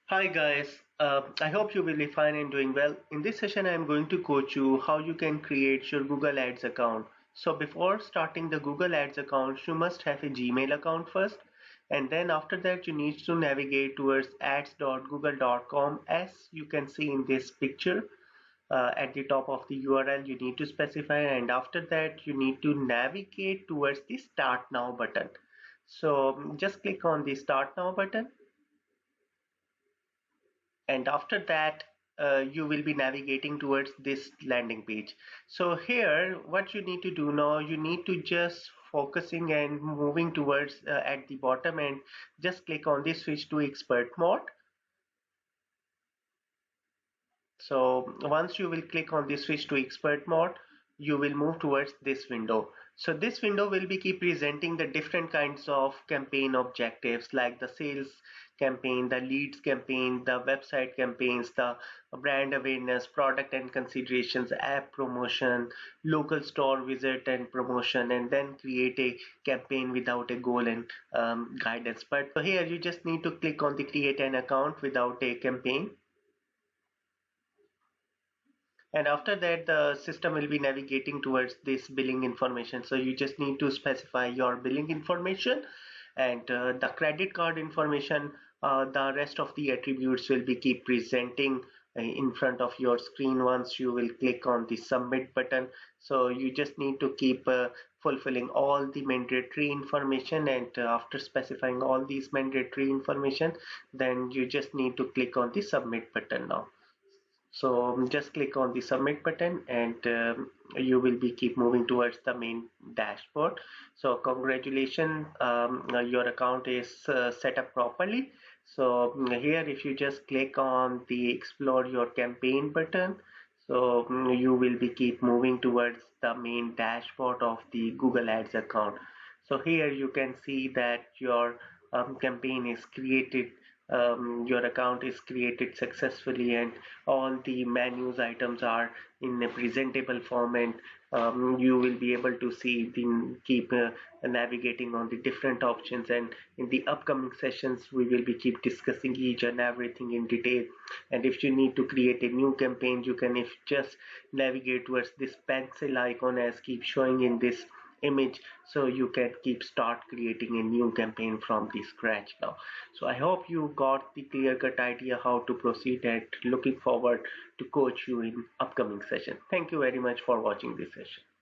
Hi guys, I hope you will be fine and doing well. In this session, I am going to coach you how you can create your Google Ads account. So before starting the Google Ads account, you must have a Gmail account first, and then after that you need to navigate towards ads.google.com. As you can see in this picture, at the top of the URL you need to specify, and after that you need to navigate towards the Start Now button. So just click on the Start Now button, and after that you will be navigating towards this landing page. So here what you need to do now, you need to just focusing and moving towards at the bottom, and just click on this switch to expert mode. So once you will click on this switch to expert mode, you will move towards this window. So this window will be keep presenting the different kinds of campaign objectives, like the sales campaign, the leads campaign, the website campaigns, the brand awareness, product and considerations, app promotion, local store visit and promotion, and then create a campaign without a goal and guidance. But here you just need to click on the create an account without a campaign, and after that the system will be navigating towards this billing information. So you just need to specify your billing information, and the credit card information. The rest of the attributes will be keep presenting in front of your screen once you will click on the submit button. So you just need to keep fulfilling all the mandatory information, and after specifying all these mandatory information, then you just need to click on the submit button now. So just click on the submit button, and you will be keep moving towards the main dashboard. So congratulations, your account is set up properly. So here if you just click on the explore your campaign button, so you will be keep moving towards the main dashboard of the Google Ads account. So here you can see that your campaign is created, your account is created successfully, and all the menus items are in a presentable form, and you will be able to see the keep navigating on the different options. And in the upcoming sessions we will be keep discussing each and everything in detail. And if you need to create a new campaign, you can if just navigate towards this pencil icon as keep showing in this image, so you can keep start creating a new campaign from the scratch now. So I hope you got the clear cut idea how to proceed, and looking forward to coach you in upcoming session. Thank you very much for watching this session.